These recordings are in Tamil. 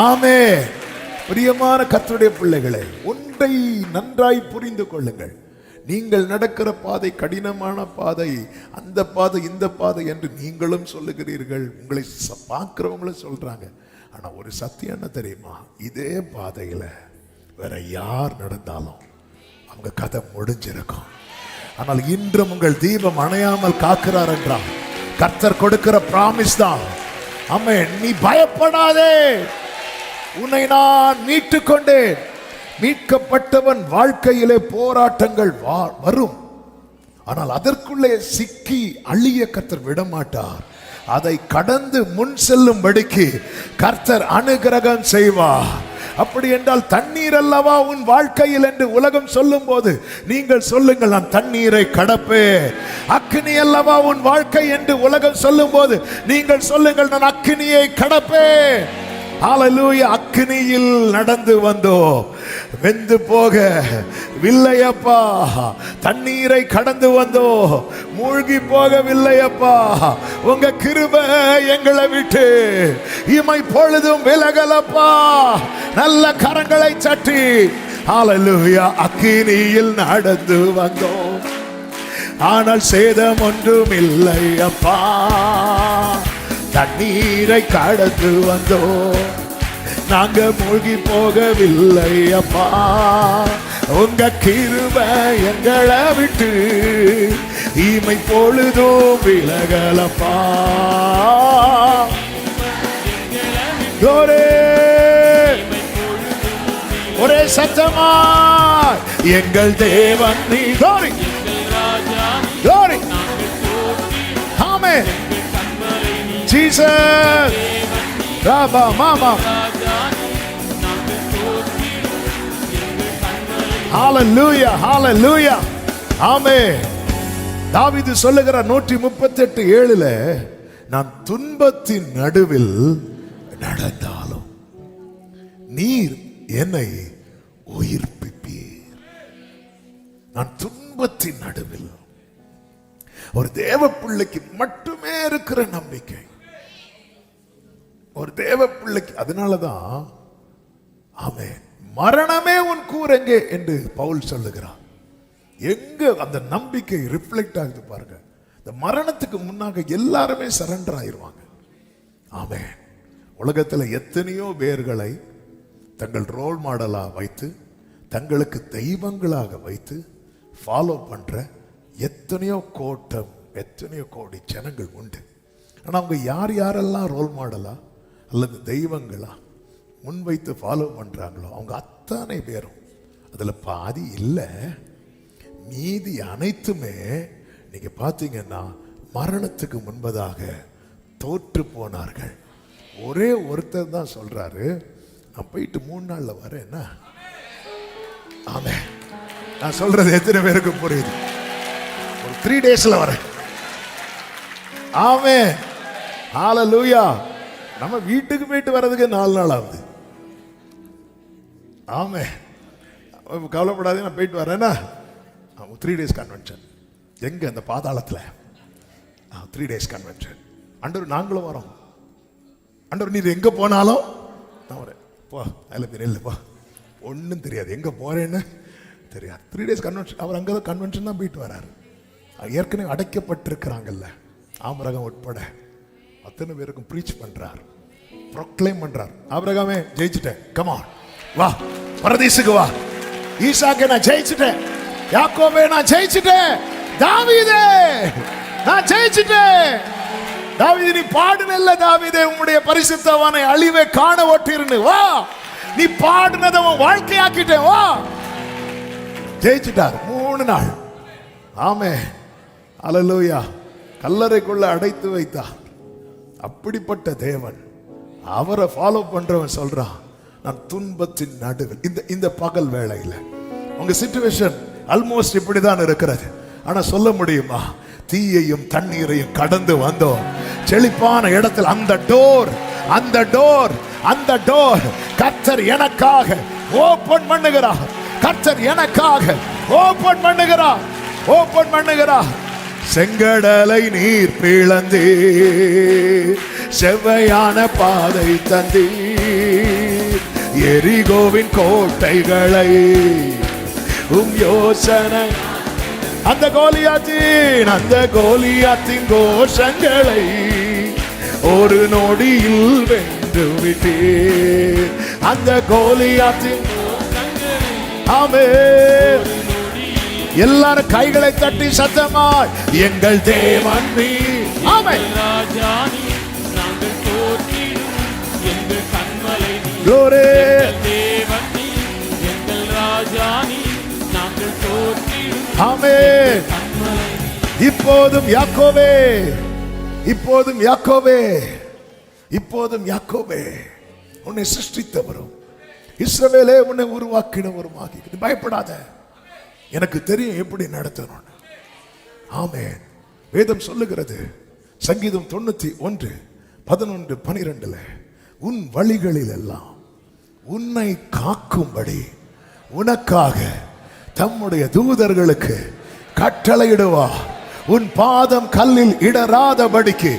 ஆமென். பிரியமான கர்த்தருடைய பிள்ளைகளே, ஒன்றை நன்றாய் புரிந்து கொள்ளுங்கள். நீங்கள் நடக்கிற பாதை கடினமான பாதை, அந்த பாதை இந்த பாதை என்று நீங்களும் சொல்லுகிறீர்கள், உங்களை பார்க்கிறவங்களும் சொல்றாங்க. ஆனா ஒரு சத்தியம் என்ன தெரியுமா? இதே பாதையில வேற யார் நடந்தாலும் அவங்க கதை முடிஞ்சிருக்கும். ஆனால் இன்றும் உங்கள் தீபம் அணையாமல் காக்கிறார் என்றால் கர்த்தர் கொடுக்கிற பிராமிஸ் தான். ஆமென். நீ பயப்படாதே, உன்னை நான் மீட்டுக் கொண்டேன். மீட்கப்பட்டவன் வாழ்க்கையிலே போராட்டங்கள் வரும். ஆனால் அதற்குள்ளே சிக்கி அழிய கர்த்தர் விடமாட்டார். அதை கடந்து முன் செல்லும்படிக்கு கர்த்தர் அனுகிரகம் செய்வார். அப்படி என்றால் தண்ணீர் அல்லவா உன் வாழ்க்கையில் என்று உலகம் சொல்லும் போது நீங்கள் சொல்லுங்கள், நான் தண்ணீரை கடப்பேன். அக்கினி அல்லவா உன் வாழ்க்கை என்று உலகம் சொல்லும் போது நீங்கள் சொல்லுங்கள், நான் அக்கினியை கடப்பேன். ஹல்லேலூயா. அக்கினியில் நடந்து வந்தோம், வெந்து போக வில்லையப்பா. தண்ணீரை கடந்து வந்தோம், மூழ்கி போகவில்லையப்பா. உங்க கிருபை எங்களை விட்டு இமை பொழுதும் விலகலப்பா. நல்ல கரங்களை சட்டி ஹல்லேலூயா. அக்கினியில் நடந்து வந்தோம், ஆனால் சேதம் ஒன்றும் இல்லை அப்பா. தண்ணீரை கடந்து வந்தோம், நாங்க மூழ்கி போகவில்லை அப்பா. உங்க கிருபை எங்களை விட்டு இமை பொழுதும் விலகலப்பா. ஒரே சத்தமா எங்கள் தேவன் நீ. glory glory. ஆமென். Jesus. Rabba mama. Hallelujah, hallelujah. ஆமென். தாவீது சொல்லுகிறார் 138:7, நான் துன்பத்தின் நடுவில் நடந்தாலும் நீர் என்னை உயிர்ப்பிப்பீர். நான் துன்பத்தின் நடுவில். ஒரு தேவ பிள்ளைக்கு மட்டுமே இருக்கிற நம்பிக்கை, ஒரு தேவ பிள்ளைக்கு. அதனாலதான் ஆமென், மரணமே உன் கூரெங்கே என்று பவுல் சொல்லுகிறார். எங்க அந்த நம்பிக்கை ரிஃப்ளெக்ட் ஆகுது பாருங்க. இந்த மரணத்துக்கு முன்னாக எல்லாருமே சரண்டர் ஆயிருவாங்க. ஆமென். உலகத்துல எத்தனையோ பேர்களை தங்கள் ரோல் மாடலா வைத்து, தங்களுக்கு தெய்வங்களாக வைத்து ஃபாலோ பண்ற எத்தனையோ கோட்டம், எத்தனையோ கோடி ஜனங்கள் உண்டு. ஆனா அவங்க யார் யாரெல்லாம் ரோல் மாடலா அல்லது தெய்வங்களா முன்வைத்து ஃபாலோ பண்றாங்களோ அவங்க அத்தனை பேரும் அதுல பாதி இல்லை, மீதி அனைத்துமே நீங்க பாத்தீங்கன்னா மரணத்துக்கு முன்பதாக தோற்று போனார்கள். ஒரே ஒருத்தர் தான் சொல்றாரு, நான் போயிட்டு 3 நாள்ல வரேன். ஆமென். நான் சொல்றது எத்தனை பேருக்கு புரியுது? ஒரு 3 daysல வரேன். ஆமென். ஹல்லேலூயா. நம்ம வீட்டுக்கு போயிட்டு வர்றதுக்கு 4 நாள் ஆகுது. ஆமென். கவலைப்படாதீங்க, நான் போயிட்டு வரேன்னா 3 days கன்வென்ஷன். எங்க? அந்த பாதாளத்துல 3 days கன்வென்ஷன். ஆண்டவர் நாங்களும் வரோம். ஆண்டவர் நீர் எங்க போனாலும் நான் வரேன். போ, அதில் இல்லைப்பா, ஒன்றும் தெரியாது, எங்க போறேன்னு தெரியாது. 3 days கன்வென்ஷன். அவர் அங்கே கன்வென்ஷன் தான் போயிட்டு வராரு. ஏற்கனவே அடைக்கப்பட்டிருக்கிறாங்கல்ல, ஆபிரகாம் உட்பட அத்தனை பேருக்கும் ப்ரீச் பண்றார், ப்ரொக்ளைம் பண்றார். ஆபிரகாமே ஜெயிச்சுட்டேன், கமான் வா, பரதீசுக்கு வா. ஈசாக்கே நான் ஜெயிச்சுட்டேன், யாக்கோபே நான் ஜெயிச்சுட்டேன், தாவீதே நான் ஜெயிச்சுட்டேன். தாவீது நீ பாடுனல்ல, தாவீதே உம்முடைய பரிசுத்தவானை அழிவை காண ஒட்டிருந்து வா, நீ பாடுனதை உன் வாழ்க்கையாக்கிட்டேன் வா. ஜெயிச்சுட்டார் 3 நாள். ஆமென். அல்லேலூயா. கல்லறைக்குள்ள அடைத்து வைத்தார். அப்படிப்பட்ட தேவன், அவரை ஃபாலோ பண்றவன் சொல்றான், நான் துன்பத்தின் நடுவில். இந்த பகல் வேளையில உங்க சிச்சுவேஷன் ஆல்மோஸ்ட் இப்படிதான் இருக்கிறது. ஆனா சொல்ல முடியுமா, தீயையும் தண்ணீரையும் கடந்து வந்தோம், செழிப்பான இடத்தில் அந்த டோர் கர்த்தர் எனக்காக ஓபன் பண்ணுகிறார். கர்த்தர் எனக்காக ஓபன் பண்ணுகிறார். செங்கடலை நீர் பிளந்தே செவ்வையான பாதை தந்தீர். எரிகோவின் கோட்டைகளை யோசனை அந்த கோலியாத்தின் கோஷங்களை ஒரு நொடியில் வென்று விட்டீர். அந்த கோலியாத்தின் ஆமென். எல்லாரும் கைகளை தட்டி சத்தமாய் எங்கள் தேவன் நீர். ஆமென். நாங்கள் தோற்றிடும் எங்கள் கண்மலை glory. தேவன் நீர் எங்கள் ராஜானி நாங்கள் தோற்றிடும் ஆமென். இப்போதும் யாக்கோபே, இப்போதும் யாக்கோபே, இப்போதும் யாக்கோபே, உன்னை சிருஷ்டித்தவரும் இஸ்ரவேலே உன்னை உருவாக்கினவருமாகி பயப்படாத, எனக்கு தெரியும் எப்படி நடத்தணும். ஆமென். வேதம் சொல்லுகிறது சங்கீதம் 91:11-12 உன் வழிகளில் எல்லாம் உன்னை காக்கும்படி உனக்காக தம்முடைய தூதர்களுக்கு கட்டளையிடுவா. உன் பாதம் கல்லில் இடராதபடிக்கு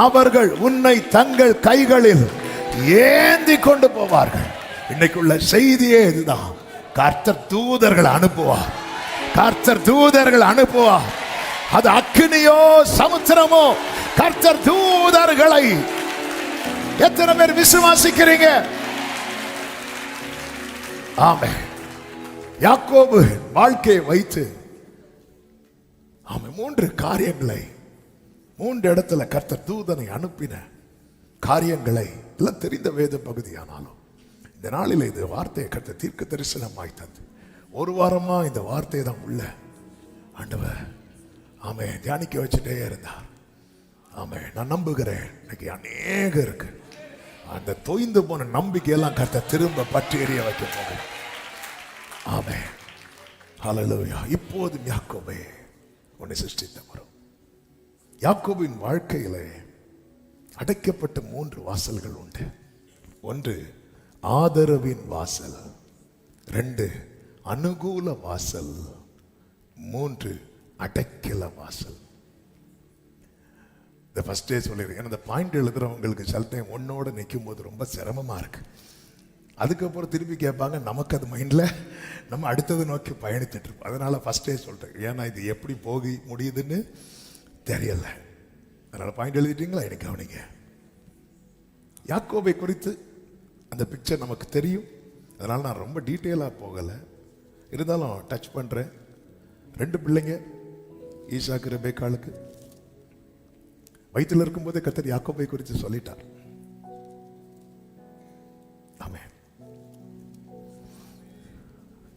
அவர்கள் உன்னை தங்கள் கைகளில் ஏந்தி கொண்டு போவார்கள். இன்னைக்குள்ள செய்தியே இதுதான். கர்த்தர் தூதர்கள் அனுப்புவார், கர்த்தர் தூதர்கள் ஆ அது அக்கினியோ சமுத்திரமோ, கர்த்தர் தூதர்களை எத்தனை பேர் விசுவாசிக்கிறீங்க? ஆமென். யாக்கோபு வாழ்க்கையை வைத்து ஆமென் 3 காரியங்களை 3 இடத்துல கர்த்தர் தூதனை அனுப்பின காரியங்களை எல்லாம் தெரிந்த வேத பகுதியானாலும் இந்த நாளில் இந்த வார்த்தையை கர்த்தர் தீர்க்க தரிசனமாய் தந்து ஒரு வாரமா இந்த வார்த்தையை தான் உள்ள ஆண்டவர் ஆமென் தியானிக்க வச்சுட்டே இருந்தார். ஆமென். நான் நம்புகிறேன் இன்னைக்கு அநேக இருக்கு அந்த தொய்ந்து போன நம்பிக்கையெல்லாம் கர்த்தர் திரும்ப பற்றி எறிய வைக்க போகிறேன். ஆமென். ஹல்லேலூயா. இப்போதும் யாக்கோபே உன்னை சிருஷ்டித்தவரும். யாக்கோபின் வாழ்க்கையிலே அடைக்கப்பட்ட 3 வாசல்கள் உண்டு. 1 ஆதரவின் வாசல், 2 அனுகூல வாசல், 3 அடைக்கல வாசல். இந்த ஃபர்ஸ்ட் டே சொல்லிடுறேன். ஏன்னா இந்த பாயிண்ட் எழுதுறவங்களுக்கு சில டைம் ஒன்னோட நிற்கும் போது ரொம்ப சிரமமா இருக்கு. அதுக்கப்புறம் திருப்பி கேட்பாங்க, நமக்கு அது மைண்டில் நம்ம அடுத்தது நோக்கி பயணித்துட்டு இருப்போம். அதனால ஃபர்ஸ்டே சொல்கிறேன், ஏன்னா இது எப்படி போகி முடியுதுன்னு தெரியல. அதனால பாயிண்ட் எழுதிட்டீங்களா? எனக்கு கவனிங்க. யாக்கோபை குறித்து அந்த பிக்சர் நமக்கு தெரியும். அதனால நான் ரொம்ப டீட்டெயிலாக போகலை, இருந்தாலும் டச் பண்ணுறேன். 2 பிள்ளைங்க, ஈசாக்கு ரெபேக்காளுக்கு. வயிற்றில் இருக்கும்போதே கர்த்தர் யாக்கோபை குறித்து சொல்லிட்டார். ஆமென்.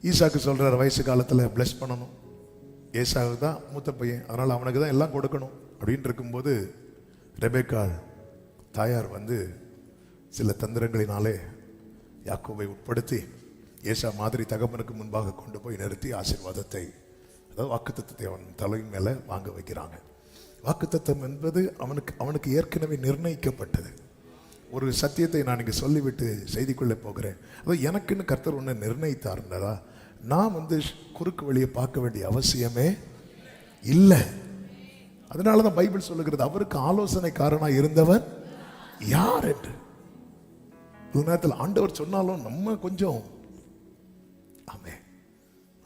ஈசாக்கு சொல்றார் வயசு காலத்தில் பிளஸ் பண்ணணும். ஏசாவு தான் மூத்த பையன், அதனால் அவனுக்கு தான் எல்லாம் கொடுக்கணும் அப்படின்னு இருக்கும்போது ரெபேக்காள் தாயார் வந்து சில தந்திரங்களினாலே யாக்கோபை உட்படுத்தி ஏசா மாதிரி தகப்பனுக்கு முன்பாக கொண்டு போய் நிறுத்தி ஆசீர்வாதத்தை, அதாவது வாக்குத்தத்தத்தை அவன் தலையின் மேலே வாங்க வைக்கிறாங்க. வாக்குத்தத்தம் என்பது அவனுக்கு ஏற்கனவே நிர்ணயிக்கப்பட்டது. ஒரு சத்தியத்தை நான் இங்கே சொல்லிவிட்டு செய்திக்குள்ளே போகிறேன். அதாவது எனக்குன்னு கர்த்தர் ஒன்று நிர்ணயித்தாருன்றதா நான் வந்து குறுக்கு வழியை பார்க்க வேண்டிய அவசியமே இல்லை. அதனால தான் பைபிள் சொல்லுகிறது அவருக்கு ஆலோசனைக்காரனாக இருந்தவன் யார் என்று. ஒரு நேரத்தில் ஆண்டவர் சொன்னாலும் நம்ம கொஞ்சம் ஆமே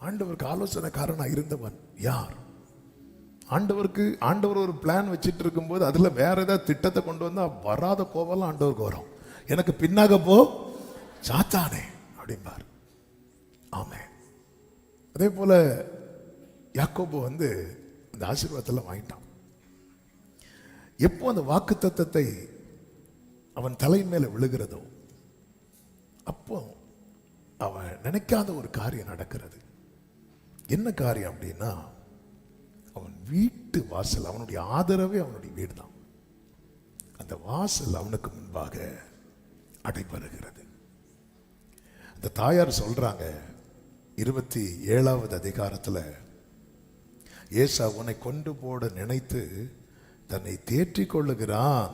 ஆண்டவருக்கு ஆலோசனைக்காரனாக இருந்தவன் யார்? ஆண்டவர் ஒரு பிளான் வச்சுட்டு இருக்கும்போது அதுல வேற ஏதாவது திட்டத்தை கொண்டு வந்தா வராத கோவலாம் ஆண்டவருக்கு வரும். எனக்கு பின்னாக போ சாத்தானே அப்படிம்பார். ஆமே. அதே போல யாக்கோபு வந்து அந்த ஆசீர்வாதத்தில் வாங்கிட்டான். எப்போ அந்த வாக்கு தத்தத்தை அவன் தலையின் மேல விழுகிறதோ அப்போ அவன் நினைக்காத ஒரு காரியம் நடக்கிறது. என்ன காரியம் அப்படின்னா, அவன் வீட்டு வாசல், அவனுடைய ஆதரவே அவனுடைய வீடு தான். அந்த வாசல் அவனுக்கு முன்பாக அடைபடுகிறது. அந்த தாயார் சொல்றாங்க 27வது அதிகாரத்தில், ஏசா உன்னை கொண்டு போட நினைத்து தன்னை தேற்றிக் கொள்ளுகிறான்.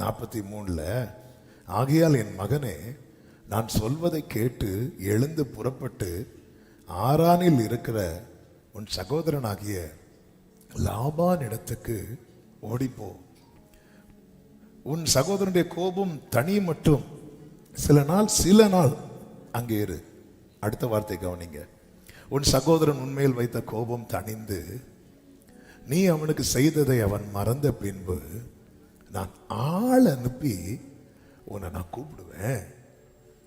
43ல், ஆகையால் என் மகனே நான் சொல்வதை கேட்டு எழுந்து புறப்பட்டு ஆரானில் இருக்கிற உன் சகோதரனாகிய லாபான் இடத்துக்கு ஓடிப்போ. உன் சகோதரனுடைய கோபம் தனி மட்டும் சில நாள் அங்கே இரு. அடுத்த வார்த்தை கவனிங்க. உன் சகோதரன் உண்மையில் வைத்த கோபம் தணிந்து நீ அவனுக்கு செய்ததை அவன் மறந்த பின்பு நான் ஆள் அனுப்பி உன்னை நான் கூப்பிடுவேன்.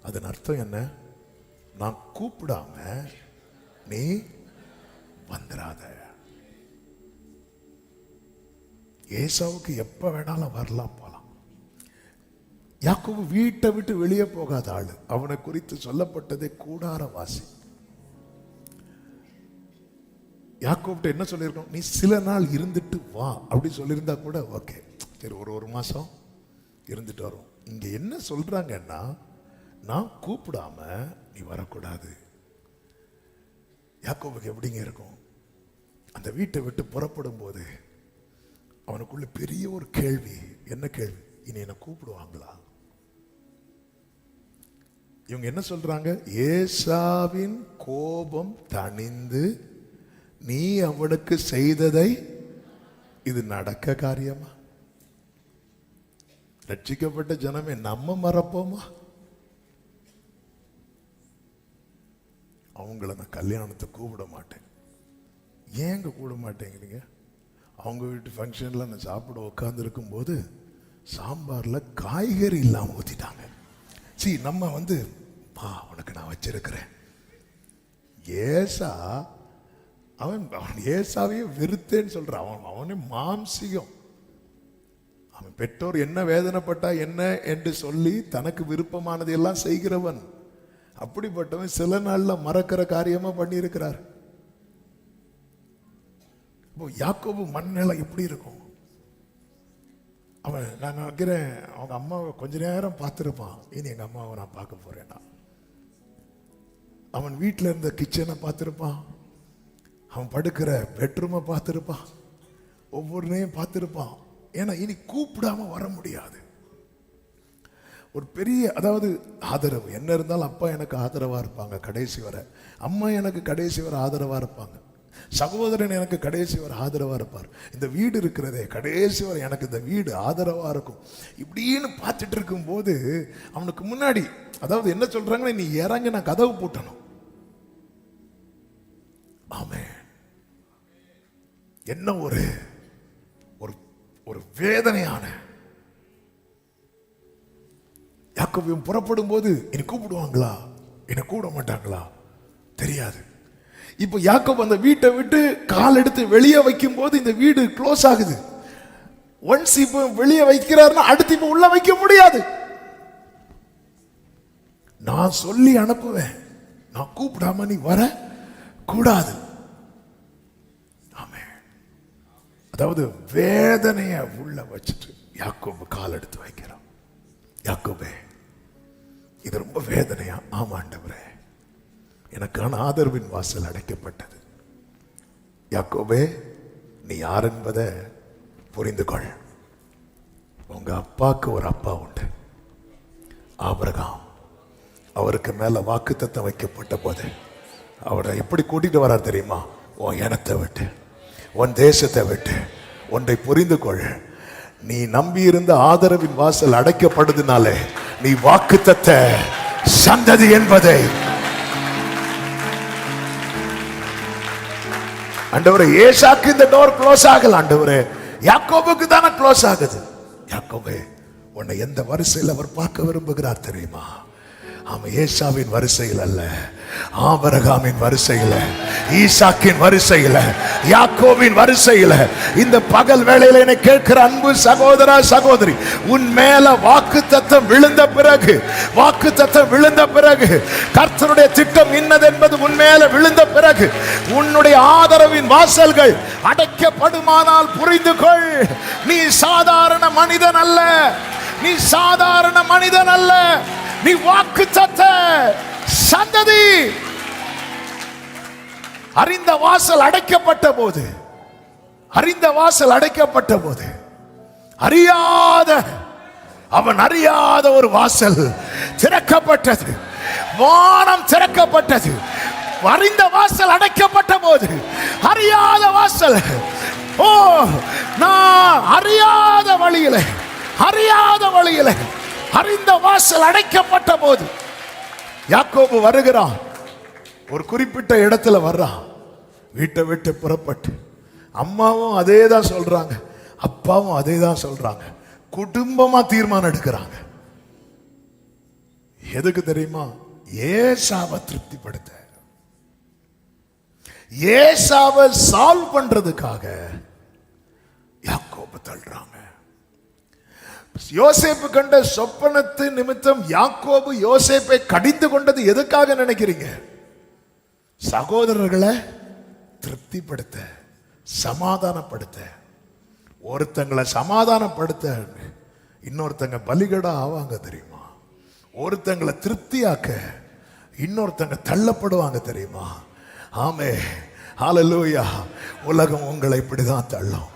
அதன் அர்த்தம் என்ன? நான் கூப்பிடாம நீ வந்துடாத. ஏசாவுக்கு எப்ப வேணாலும் வரலாம் போலாம். யாக்கோபு வீட்டை விட்டு வெளியே போகாத ஆளு. அவனை குறித்து சொல்லப்பட்டதே கூடாரவாசி. யாக்கோப்ட்ட என்ன சொல்லியிருக்கோம்? நீ சில நாள் இருந்துட்டு வா அப்படி சொல்லியிருந்தா கூட ஓகே, சரி, ஒரு மாசம் இருந்துட்டு வரும். இங்க என்ன சொல்றாங்கன்னா, நான் கூப்பிடாம நீ வரக்கூடாது. யாக்கோபுக்கு எப்படிங்க இருக்கும்? அந்த வீட்டை விட்டு புறப்படும் போது அவனுக்குள்ள பெரிய ஒரு கேள்வி. என்ன கேள்வி? இனி என்ன கூப்பிடுவாங்களா? இவங்க என்ன சொல்றாங்க? ஏசாவின் கோபம் தணிந்து நீ அவனுக்கு செய்ததை, இது நடக்க காரியமா? ரட்சிக்கப்பட்ட ஜனமே நம்ம மறப்போமா? அவங்கள நான் கல்யாணத்தை கூப்பிட மாட்டேன். ஏங்க கூப்பிட மாட்டேங்கிறீங்க? அவங்க வீட்டு ஃபங்க்ஷனில் நான் சாப்பிட உட்காந்துருக்கும் போது சாம்பாரில் காய்கறி இல்லாமல் ஊற்றிட்டாங்க. நம்ம பா உனக்கு நான் வச்சிருக்கிறேன். ஏசா அவன் ஏசாவையே வெறுத்தேன்னு சொல்றான். அவனே மாம்சிகம். அவன் பெற்றோர் என்ன வேதனைப்பட்டா என்ன என்று சொல்லி தனக்கு விருப்பமானது எல்லாம் செய்கிறவன். அப்படிப்பட்டவன் சில நாள்ல மறக்கிற காரியமா பண்ணி இருக்கிறார். யாக்கோபு மண்ணெல எப்படி இருக்கும்? அவன், நான் நினைக்கிறேன், அவங்க அம்மாவை கொஞ்ச நேரம் பார்த்துருப்பான். இனி எங்க அம்மாவை நான் பார்க்க போறேன்னா. அவன் வீட்டில் இருந்த கிச்சனை பார்த்துருப்பான். அவன் படுக்கிற பெட்ரூமை பார்த்துருப்பான். ஒவ்வொருனையும் பார்த்துருப்பான். ஏன்னா இனி கூப்பிடாம வர முடியாது. ஒரு பெரிய, அதாவது ஆதரவு என்ன இருந்தாலும் அப்பா எனக்கு ஆதரவா இருப்பாங்க கடைசி வரை. அம்மா எனக்கு கடைசி வரை ஆதரவா இருப்பாங்க. சகோதரன் எனக்கு கடைசி வரை ஆதரவா இருப்பார். இந்த வீடு இருக்கிறதே கடைசி வரை எனக்கு இந்த வீடு ஆதரவா இருக்கும். இப்படின்னு பார்த்துட்டு இருக்கும் போது அவனுக்கு முன்னாடி, அதாவது என்ன சொல்றாங்கன்னா, நீ இறங்க நான் கதவு பூட்டணும். ஆமே, என்ன ஒரு ஒரு வேதனையான. யாக்கோபு புறப்படும் போது இனி கூப்பிடுவாங்களா, என்ன கூப்பிட மாட்டாங்களா தெரியாது. இப்போ யாக்கோபு அந்த வீட்டை விட்டு கால் எடுத்து வெளியே வைக்கும் போது இந்த வீடு க்ளோஸ் ஆகுது. ஒன்ஸ் இப்போ வெளியே வைக்கிறாருன்னா அடுத்து இப்போ உள்ள வைக்க முடியாது. நான் சொல்லி அனுப்புவேன், நான் கூப்பிடாம நீ வர கூடாது. ஆமே, அதாவது வேதனைய உள்ள வச்சுட்டு யாக்கோபு கால் எடுத்து வைக்கிறான். யாக்கோபே, இது ரொம்ப வேதனையா? ஆமா ஆண்டவரே, எனக்கான ஆதரவின் வாசல் அடைக்கப்பட்டது. யாக்கோபே, நீ யார் என்பதை புரிந்து கொள். உங்க அப்பாவுக்கு ஒரு அப்பா உண்டு, ஆபிரகாம். அவருக்கு மேல வாக்குத்தத்தம் வைக்கப்பட்ட போது அவரை எப்படி கூட்டிட்டு வரார் தெரியுமா? உன் இனத்தை விட்டு, உன் தேசத்தை விட்டு. ஒன்றை புரிந்து கொள், நீ நம்பி இருந்த ஆதரவின் வாசல் அடைக்கப்படுதுனாலே நீ வாக்குத்தத்த சந்ததி என்பதை. ஆண்டவரே, ஏசாக்கு இந்த டோர் க்ளோஸ் ஆகல. ஆண்டவரே, யாக்கோபுக்கு தானே க்ளோஸ் ஆகுது. யாக்கோபே, உன்னை எந்த வரிசையில் அவர் பார்க்க விரும்புகிறார் தெரியுமா? அவன் ஏசாவின் வரிசையில் அல்ல, ஆபிரகாமின் வரிசையில், ஈசாக்கின் வரிசையில், யாக்கோபின் வரிசையில். இந்த பகல் வேளையில் என்னை கேட்கிற அன்பு சகோதரா சகோதரி, உன் மேல வாக்குத்தத்தம் விழுந்த பிறகு, வாக்குத்தத்தம் விழுந்த பிறகு, கர்த்தருடைய திட்டம் இன்னது என்பது உன் மேல விழுந்த பிறகு, உன்னுடைய ஆதரவின் வாசல்கள் அடைக்கப்படுமானால் புரிந்து கொள், நீ சாதாரண மனிதன் அல்ல, நீ சாதாரண மனிதன் அல்ல, நீ வாக்குத்தத்த சந்ததி. அறிந்த வாசல் அடைக்கப்பட்ட போது, அறிந்த வாசல் அடைக்கப்பட்ட போது, அறியாத, அவன் அறியாத ஒரு வாசல் திறக்கப்பட்டது. வானம் திறக்கப்பட்டது. அறிந்த வாசல் அடைக்கப்பட்ட போது அறியாத வாசல். ஓ, நான் அறியாத வழியில, அறியாத வழியில அறிந்த வாசல் அடைக்கப்பட்ட போது யாக்கோபு வருகிறான். ஒரு குறிப்பிட்ட இடத்துல வர்றான். வீட்டை விட்டு புறப்பட்டு அம்மாவும் அதே தான் சொல்றாங்க, அப்பாவும் அதே தான் சொல்றாங்க. குடும்பமா தீர்மானம் எடுக்கிறாங்க. எதுக்கு தெரியுமா? ஏசாவை திருப்திப்படுத்த, ஏசாவை சால்வ் பண்றதுக்காக யாக்கோபு தள்ளுறாங்க. யோசேப்பு கண்ட சொப்பனத்து நிமித்தம் யாக்கோபு யோசேப்பை கடிந்து கொண்டது எதுக்காக நினைக்கிறீங்க? சகோதரர்களை திருப்திப்படுத்த, சமாதானப்படுத்த. ஒருத்தங்களை சமாதானப்படுத்த இன்னொருத்தங்க பலிகடா ஆவாங்க தெரியுமா? ஒருத்தங்களை திருப்தியாக்க இன்னொருத்தங்க தள்ளப்படுவாங்க தெரியுமா? ஆமே, ஹல்லேலூயா. உலகம் உங்களை இப்படிதான் தள்ளும்.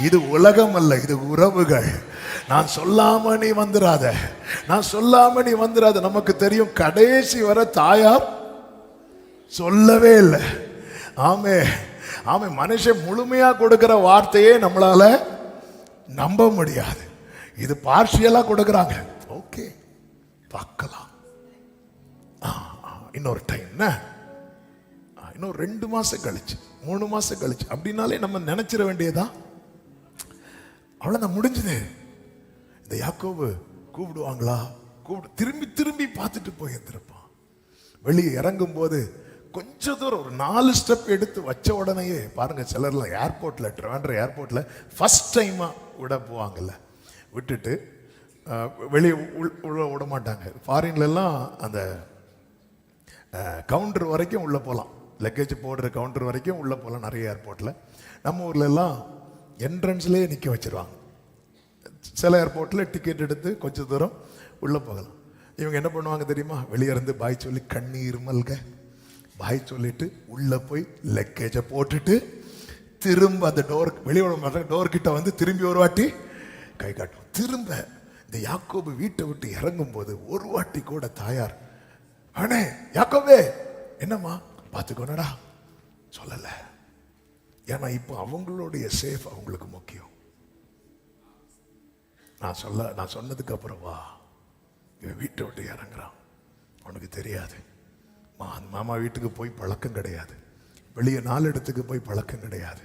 இது உலகம் அல்ல, இது உறவுகள். நான் சொல்லாம நீ வந்துராத, நான் சொல்லாம நீ வந்துராத. நமக்கு தெரியும் கடைசி வரை தாயார் சொல்லவே இல்லை. ஆமே ஆமே. மனுஷன் முழுமையா கொடுக்கிற வார்த்தையே நம்மளால நம்ப முடியாது. இது பார்ஷியலா கொடுக்கறாங்க. ஓகே, பார்க்கலாம். இன்னொரு டைம், இன்னும் 2 மாசம் கழிச்சு, 3 மாசம் கழிச்சு அப்படின்னாலே நம்ம நினைச்சிட வேண்டியதா, அவ்வளவுதான், முடிஞ்சது. இந்த யாக்கோபு கூப்பிடுவாங்களா? திரும்பி திரும்பி பார்த்துட்டு போயிருந்திருப்பான். வெளியே இறங்கும் போது கொஞ்ச தூரம் ஒரு 4 ஸ்டெப் எடுத்து வச்ச உடனேயே பாருங்க, சிலர்லாம் ஏர்போர்ட்ல, ட்ரிவாண்ட்ரம் ஏர்போர்ட்ல ஃபர்ஸ்ட் டைமா விட போவாங்கல்ல, விட்டுட்டு வெளியே உள்ள விட மாட்டாங்க. ஃபாரின்ல எல்லாம் அந்த கவுண்டர் வரைக்கும் உள்ள போகலாம், லக்கேஜ் போடுற கவுண்டர் வரைக்கும் உள்ள போகலாம் நிறைய ஏர்போர்ட்ல. நம்ம ஊர்ல எல்லாம் என்ட்ரன்ஸ்லேயே நிற்க வச்சிருவாங்க. சில ஏர்போர்ட்டில் டிக்கெட் எடுத்து கொஞ்சம் தூரம் உள்ளே போகலாம். இவங்க என்ன பண்ணுவாங்க தெரியுமா? வெளியே இருந்து பாய் சொல்லி கண்ணீர் மல்க பாய் சொல்லிட்டு உள்ளே போய் லக்கேஜை போட்டுட்டு திரும்ப அந்த டோர் வெளியே டோர் கிட்ட வந்து திரும்பி ஒரு வாட்டி கை காட்டும். திரும்ப இந்த யாக்கோபு வீட்டை விட்டு இறங்கும் போது ஒரு வாட்டி கூட தாயார், அண்ணே யாக்கோபே என்னம்மா பார்த்துக்கோனடா சொல்லலை. ஏன்னா இப்போ அவங்களுடைய சேஃப் அவங்களுக்கு முக்கியம். நான் சொன்னதுக்கு அப்புறம் வா, இவன் வீட்டை விட்டு இறங்குறான். உனக்கு தெரியாது, மாமா வீட்டுக்கு போய் பழக்கம் கிடையாது, வெளியே 4 இடத்துக்கு போய் பழக்கம் கிடையாது.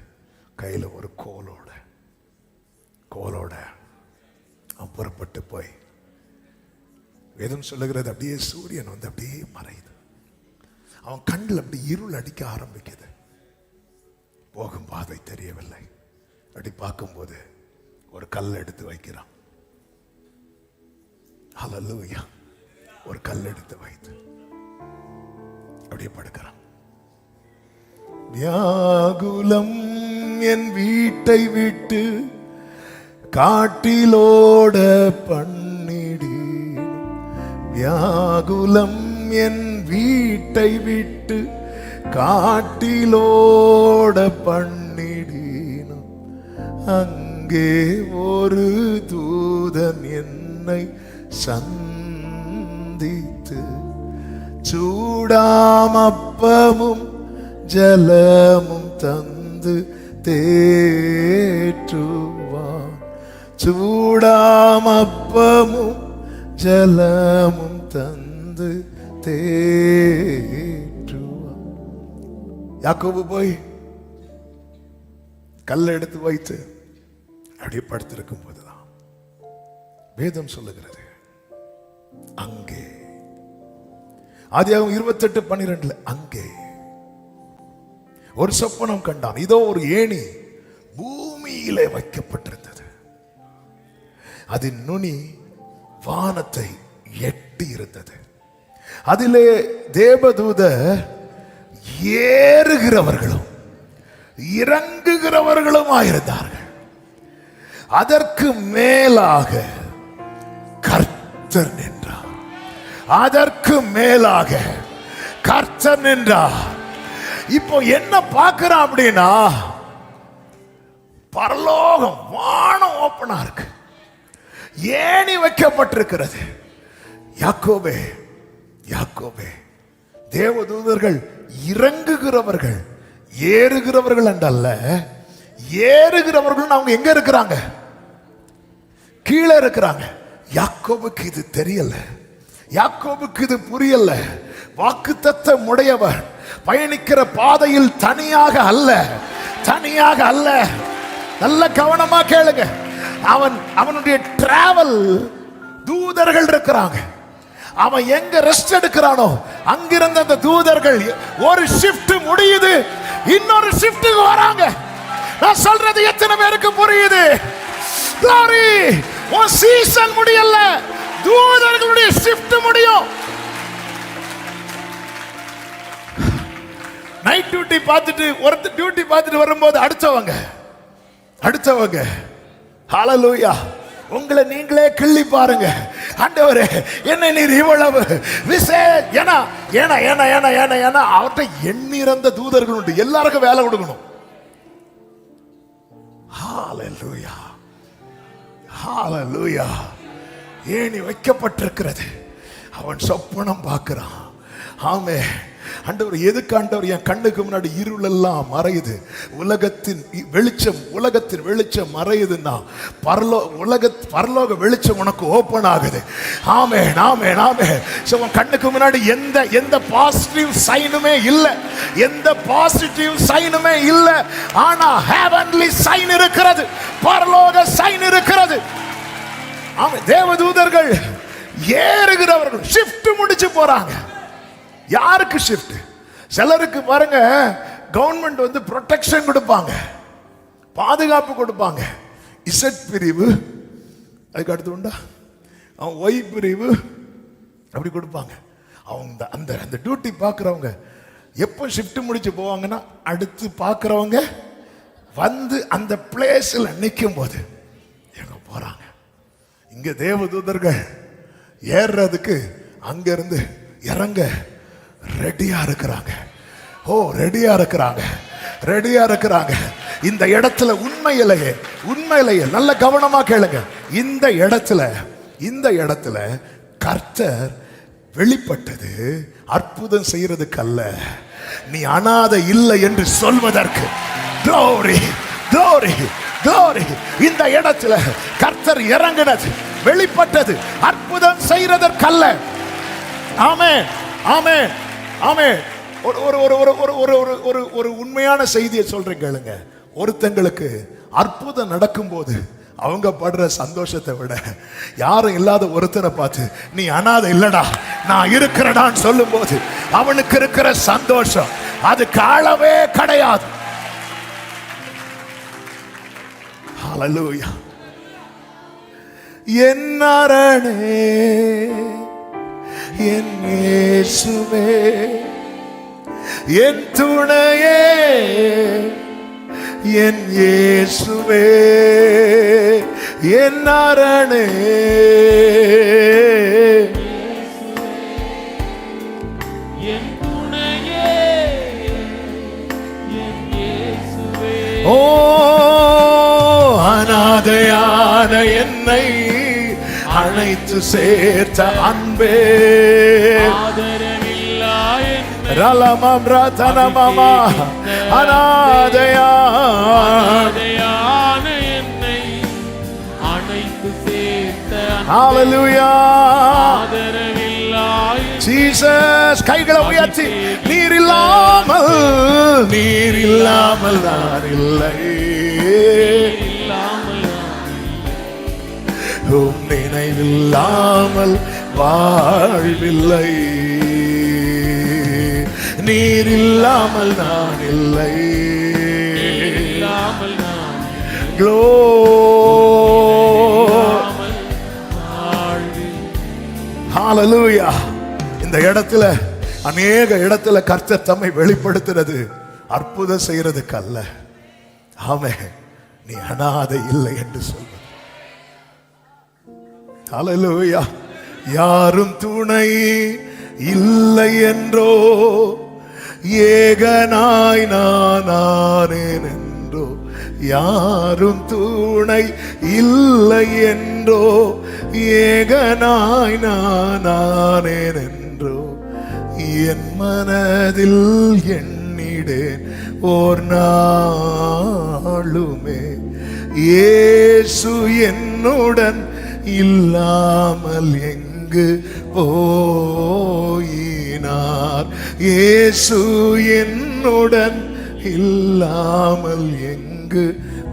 கையில் ஒரு கோலோட அவன் புறப்பட்டு போய், வேதம் சொல்லுகிறது அப்படியே சூரியன் வந்து அப்படியே மறையுது, அவன் கண்ணில் அப்படி இருள் அடிக்க ஆரம்பிக்குது. போகும் பாதை தெரியவில்லை. அப்படி பார்க்கும்போது ஒரு கல் எடுத்து வைக்கிறான். ஹல்லேலூயா. ஒரு கல் எடுத்து வைத்து அப்படியே படுக்கிறான். வியாகுலம் என் வீட்டை விட்டு காட்டிலோட பண்ணிடு. வியாகுலம் என் வீட்டை விட்டு காட்டிலோட பண்ணிடீனும். அங்கே ஒரு தூதன் என்னை சந்தித்து சூடாமப்பமும் ஜலமும் தந்து தேற்றுவான். சூடாமப்பமும் ஜலமும் தந்து தேற்றுவான். யாக்கோபு போய் கல்லை எடுத்து வைத்து அப்படியே படுத்திருக்கும் போதுதான் வேதம் சொல்லுகிறது, அங்கே ஆதியாகமம் 28:12 அங்கே ஒரு சொப்பனம் கண்டான். இதோ ஒரு ஏணி பூமியிலே வைக்கப்பட்டிருந்தது, அதன் நுனி வானத்தை எட்டி இருந்தது. அதிலே தேவதூத ஏறுகிறவர்களும் இறங்குகிறவர்களும் ஆயிருந்தார்கள். அதற்கு மேலாக கர்த்தர் நின்றார். அதற்கு மேலாக கர்த்தர் நின்றார். இப்போ என்ன பார்க்கிறான் அப்படின்னா, பரலோகம் வானம் ஓப்பனா இருக்கு, ஏணி வைக்கப்பட்டிருக்கிறது. யாக்கோபே யாக்கோபே, தேவதூதர்கள் இறங்குகிறவர்கள் ஏறுகிறவர்கள் என்றல்ல, ஏறுகிறவர்கள் அவங்க எங்க இருக்கிறாங்க? கீழே இருக்கிறாங்க. யாக்கோபுக்கு இது தெரியல, யாக்கோபுக்கு இது புரியல. வாக்குத்தத்தம் உடையவன் பயணிக்கிற பாதையில் தனியாக அல்ல, தனியாக அல்ல. நல்ல கவனமா கேளுங்க. அவனுடைய டிராவல் தூதர்கள் இருக்கிறாங்க. அவன் எங்க ரெஸ்ட் எடுக்கிறானோ அங்கிருந்த அந்த தூதர்கள் ஒரு ஷிஃப்ட் முடியுது, இன்னொரு ஷிஃப்ட்டுக்கு வராங்க. நான் சொல்றது எத்தனை பேருக்கு புரியுது? glory, ஒரு சீசன் முடியல, தூதர்களுடைய ஷிஃப்ட் முடியும். நைட் டியூட்டி பார்த்துட்டு ஒருத்தர் டியூட்டி பார்த்துட்டு வரும்போது அடுத்தவங்க ஹalleluya, உங்களை நீங்களே கிள்ளி பாருங்க. ஆண்டவரே, என்ன நீர் இவ்வளவு ஏன்னா அவர்கிட்ட எண்ணிறந்த தூதர்கள் உண்டு. எல்லாருக்கும் வேலை கொடுக்கணும். ஹalleluya, ஹalleluya. ஏணி வைக்கப்பட்டிருக்கிறது. அவன் சொப்பனம் பார்க்கிறான். ஆமே ஆண்டவர், எதுக்கு ஆண்டவர் என் கண்ணுக்கு முன்னாடி இருள் எல்லாம் மறையுது, உலகத்தின் வெளிச்சம் மறையுதுன்னா பரலோக வெளிச்சம் உனக்கு ஓபன் ஆகுது. ஆமென், ஆமென், ஆமென். சோ உன் கண்ணுக்கு முன்னாடி எந்த பாசிட்டிவ் சைனுமே இல்ல, எந்த பாசிட்டிவ் சைனுமே இல்ல. ஆனா ஹெவன்லி சைன் இருக்கிறது, பரலோக சைன் இருக்கிறது. ஆமென். தேவதூதர்கள் ஏறுகிறவர்கள் ஷிஃப்ட் முடிச்சு போறாங்க. யாருக்கு ஷிஃப்ட்? சிலருக்கு பாருங்க, கவர்மெண்ட் வந்து ப்ரொடெக்ஷன் கொடுப்பாங்க, பாதுகாப்பு கொடுப்பாங்க. இசட் பிரிவு, அதுக்கு அடுத்து உண்டா அவன் ஒய் பிரிவு, அப்படி கொடுப்பாங்க. அவங்க அந்த டியூட்டி பார்க்குறவங்க எப்போ ஷிஃப்ட் முடிச்சு போவாங்கன்னா, அடுத்து பார்க்குறவங்க வந்து அந்த பிளேஸில் நிற்கும் போது எங்க போறாங்க. இங்க தேவதூதர்கள் ஏறுறதுக்கு அங்கிருந்து இறங்க ரெடியா இருக்கிறாங்க. ஓ, ரெடியா இருக்கிறாங்க. இந்த இடத்துல உண்மையிலேயே நல்ல கவனமா கேளுங்க. இந்த இடத்துல கர்த்தர் வெளிப்பட்டது அற்புதம் செய்யறதுக்கு அல்ல, நீ அனாதை இல்லை என்று சொல்வதற்கு. glory, glory, glory. இந்த இடத்துல கர்த்தர் இறங்கினது, வெளிப்பட்டது அற்புதம் செய்யறதற்கல்ல. ஆமென், ஆமென், ஆமென். ஒரு உண்மையான செய்தியை சொல்றேன் கேளுங்க. ஒருத்தங்களுக்கு அற்புதம் நடக்கும் போது அவங்க படுற சந்தோஷத்தை விட யாரும் இல்லாத ஒருத்தரை பார்த்து நீ அனாதை இல்லடா நான் இருக்கிறடான்னு சொல்லும் போது அவனுக்கு இருக்கிற சந்தோஷம் அதுக்கு அளவே கிடையாது. ஹல்லேலூயா. என் அரணே, என் இயேசுவே, என் துணையே, என் இயேசுவே, என் அரணே, என் துணையே, என் இயேசுவே. ஓ, அனாதையான என்னை அழைத்து சேர்த்த அன்பே, ஆதரவில்லா என்னை ரலமம் ரதனமமா அனாதையான என்னை அணைத்து சேர்த்த ஹalleluya. ஆதரவில்லா ஜீசஸ், கைகளை உயர்த்தி, நீர் இல்லாமல் நான் இல்லை, உம் நினைவில்லாமல் வாழ்வில்லை, நீர் இல்லாமல் நான் இல்லை. ஹalleluya. இந்த இடத்துல அநேக இடத்துல கர்த்தர் தம்மை வெளிப்படுத்துறது அற்புதம் செய்யறதுக்கு அல்ல. ஆமென். நீ அனாதை இல்லை என்று சொல்வது. ஹல்லேலூயா. யாரும் துணை இல்லை என்றோ, ஏகனாய் நானேன் என்றோ, யாரும் துணை இல்லை என்றோ, ஏகனாய் நானேன் என்றோ, என் மனதில் எண்ணிடேன் ஓர் நாளுமே, இயேசு என்னுடன் இல்லாமல் எங்கு போயினார். இயேசு என்னுடன் இல்லாமல் எங்கு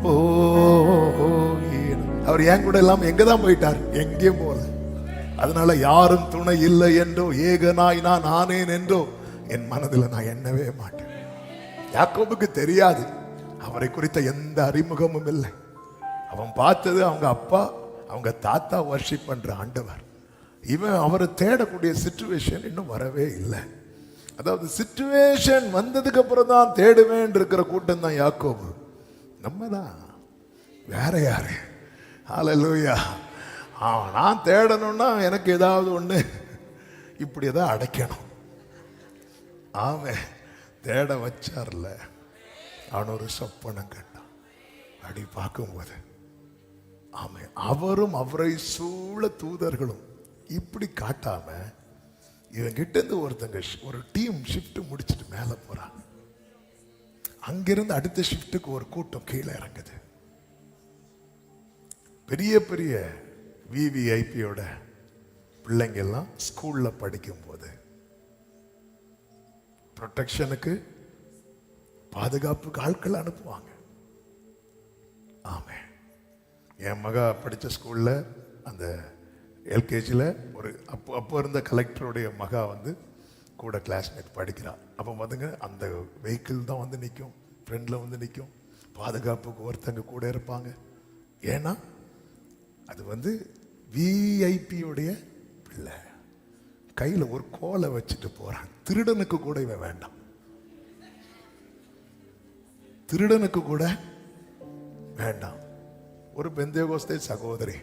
போயினார். அவர் என் கூட இல்லாம எங்கதான் போயிட்டார்? எங்கேயும் போல. அதனால யாரும் துணை இல்லை என்றோ, ஏகனாய் நான் ஆனேன் என்றோ என் மனதில் நான் எண்ணவே மாட்டேன். யாக்கோபுக்கு தெரியாது, அவரை குறித்த எந்த அறிமுகமும் இல்லை. அவன் பார்த்தது அவங்க அப்பா, அவங்க தாத்தா வர்ஷிப் பண்ற ஆண்டவர். இவன் அவரை தேடக்கூடிய சிச்சுவேஷன் இன்னும் வரவே இல்லை. அதாவது சிச்சுவேஷன் வந்ததுக்கு அப்புறம் தான் தேடுவேன் இருக்கிற கூட்டம் தான் யாக்கோபு. நம்ம தான் வேற யாரு? ஹல்லேலூயா. நான் தேடணும்னா எனக்கு ஏதாவது ஒண்ணு இப்படி ஏதாவது அடைக்கணும். ஆமென். தேட வச்சார்ல, அவன் ஒரு சொப்பனம் கண்டான். அப்படி பார்க்கும்போது ஆமென், அவரும் அவரை சூழ தூதர்களும் இப்படி காட்டாம இவங்கிட்ட இருந்து ஒருத்தங்க ஒரு டீம் ஷிஃப்ட் முடிச்சுட்டு மேல போறாங்க. அங்கிருந்து அடுத்த ஷிஃப்ட்டுக்கு ஒரு கூட்டம் கீழே இறங்குது. பெரிய பெரிய விவிஐபியோட பிள்ளைங்க எல்லாம் ஸ்கூல்ல படிக்கும் போது ப்ரொடெக்ஷனுக்கு, பாதுகாப்புக்கு ஆட்கள் அனுப்புவாங்க. ஆமே, என் மகா படித்த ஸ்கூல்ல அந்த எல்கேஜியில் ஒரு அப்போ இருந்த கலெக்டருடைய மகா வந்து கூட கிளாஸ்மேட் படிக்கிறான். அப்போ வந்துங்க அந்த வெஹிக்கிள் தான் வந்து நிற்கும், ஃப்ரெண்டில் வந்து நிற்கும். பாதுகாப்புக்கு ஒருத்தங்க கூட இருப்பாங்க. ஏன்னா அது வந்து விஐபியோடைய பிள்ளை. கையில் ஒரு கோலை வச்சுட்டு போறான். திருடனுக்கு கூட இவன் வேண்டாம், திருடனுக்கு கூட வேண்டாம். ஒரு பெந்தேகோஸ்தே சகோதரி,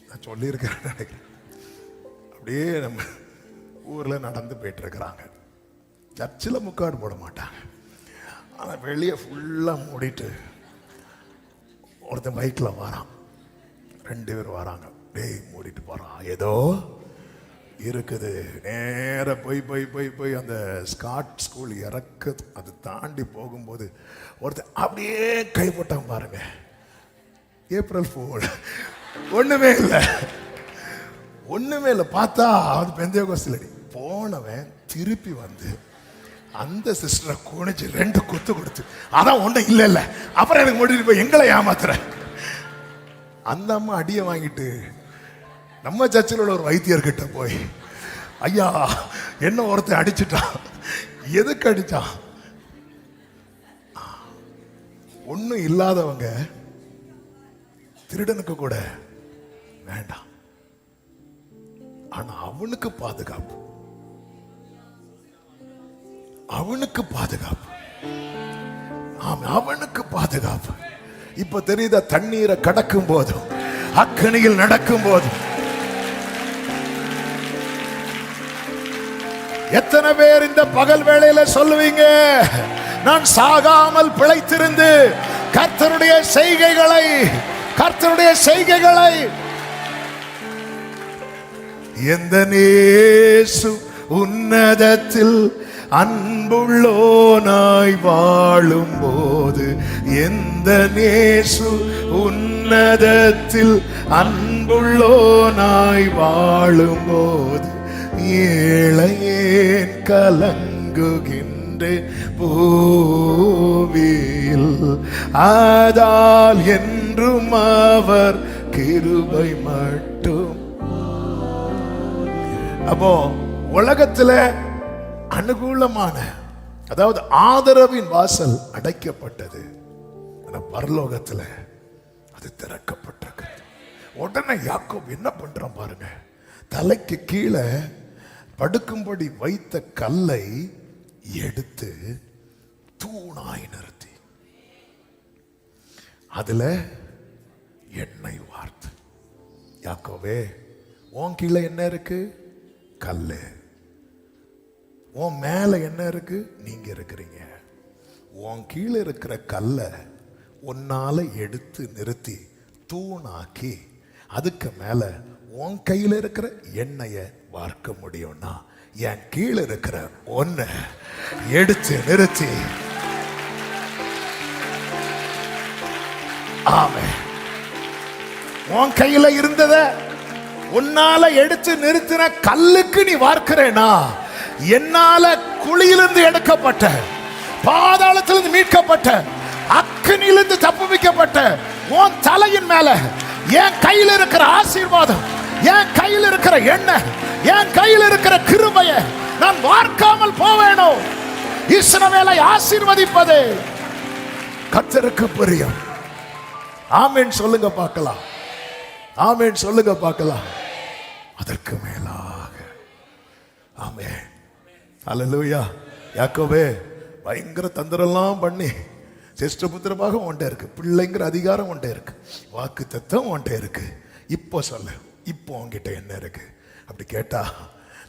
நான் சொல்லியிருக்கிறேன் நினைக்கிறேன், அப்படியே நம்ம ஊரில் நடந்து போயிட்டு இருக்கிறாங்க. சர்ச்சில் முக்காடு போட மாட்டாங்க, ஆனால் வெளியே ஃபுல்லாக மூடிட்டு ஒருத்தன் பைக்கில் வரான். 2 பேர் வராங்க. டேய் மூடிட்டு போகிறான், ஏதோ இருக்குது. நேர போய் அந்த ஸ்காட் ஸ்கூல் இறக்க அது தாண்டி போகும்போது ஒருத்தன் அப்படியே கை போட்டான் பாருங்க. April fool. ஒண்ணுமே இல்லை. பார்த்தா அது பெந்தேகோஸ்தேலடி. போனவன் திருப்பி வந்து அந்த சிஸ்டரை குனிச்சு 2 குத்து கொடுத்து, அதான் ஒன்றும் இல்லை, அப்புறம் எனக்கு முடிட்டு போய் எங்களை ஏமாத்துற. அந்த அம்மா அடியை வாங்கிட்டு நம்ம சர்ச்சில் உள்ள ஒரு வைத்தியர்கிட்ட போய், ஐயா என்ன ஒருத்தன் அடிச்சுட்டான். எதுக்கு அடிச்சான்? ஒன்றும் இல்லாதவங்க திருடனுக்கு கூட வேண்டாம், ஆனா அவனுக்கு பாதுகாப்பு, அவனுக்கு பாதுகாப்பு. ஆமா, அவனுக்கு பாதுகாப்பு. இப்ப தெரியுதா? தண்ணீரை கடக்கும் போதும், அக்கனியில் நடக்கும் போதும் எத்தனை பேர் இந்த பகல் வேளையில சொல்லுவீங்க, நான் சாகாமல் பிழைத்திருந்து கர்த்தருடைய செய்கைகளை எந்த நேசு உன்னதத்தில் அன்புள்ளோனாய் வாழும் போது, எந்த நேசு உன்னதத்தில் அன்புள்ளோனாய் வாழும் போது, ஏழையேன் கலங்குகின்றேன் பூவில், ஆதால் என்றும் அவர் கிருபை மட்டும். அப்போ உலகத்துல அனுகூலமான, அதாவது ஆதரவின் வாசல் அடைக்கப்பட்டது. பரலோகத்துல அது திறக்கப்பட்டிருக்கு. உடனே யாக்கோபு என்ன பண்றான் பாருங்க. தலைக்கு கீழே படுக்கும்படி வைத்த கல்லை எடுத்து தூணாய் நிறுத்தி அதுல எண்ணெய் வார்த்து, யாக்கோவே உன் கீழே என்ன இருக்கு? கல்லு. உன் மேல என்ன இருக்கு? நீங்க இருக்கிறீங்க. உன் கீழே இருக்கிற கல்லை உன்னால எடுத்து நிறுத்தி தூணாக்கி அதுக்கு மேல உன் கையில இருக்கிற எண்ணெயை வார்க்க முடியும்னா, என் கீழே இருக்கிற ஒன்ன எடுத்து நிறுத்தி, ஆமென், உன் கையில இருந்தத உன்னால எடுத்து நிறுத்தின கல்லுக்கு நீ வார்க்கிறேனா? என்னால குழியிலிருந்து எடுக்கப்பட்ட, பாதாளத்திலிருந்து மீட்கப்பட்ட, அக்கினியிலிருந்து தப்புவிக்கப்பட்ட உன் தலையின் மேல என் கையில் இருக்கிற ஆசீர்வாதம், என் கையில் இருக்கிற எண்ணெய், என் கையில் இருக்கிற கிருபையை நான் வார்க்காமல் போவேனோ? இஸ்ரவேலை ஆசீர்வதிப்பது கர்த்தருக்கு பிரியம். ஆமென் சொல்லுங்க பார்க்கலாம். ஆமென் சொல்லுங்க பார்க்கலாம். அதற்கு மேலாக ஆமென். அல்லேலூயா. யாக்கோபே, பயங்கர தந்திரம்லாம் பண்ணி சிஷ்டபுத்திரமாக உன்கிட்ட இருக்கு, பிள்ளைங்கிற அதிகாரம் உன்கிட்ட இருக்கு, வாக்கு தத்துவம் உன்கிட்ட இருக்கு. இப்போ சொல்லு, இப்போ உன்கிட்ட என்ன இருக்கு? அப்படி கேட்டா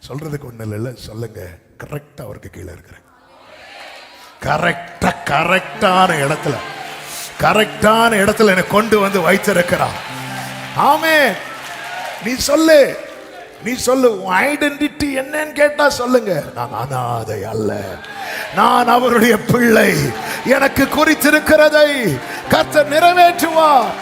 சொல்றதுக்கு ஒண்ணு இல்லை, சொல்லுங்க. கரெக்டா அவருக்கு கீழே இருக்கிறேன். கரெக்டான இடத்துல என்னை கொண்டு வந்து வைத்திருக்கிறான். ஆமென். நீ சொல்லு, நீ சொல்லு. உன் ஐடென்டிட்டி என்னன்னு கேட்டா சொல்லுங்க. நான் அனாதை அல்ல, நான் அவருடைய பிள்ளை. எனக்கு குறித்திருக்கிறதை கர்த்தர் நிறைவேற்றுவார்.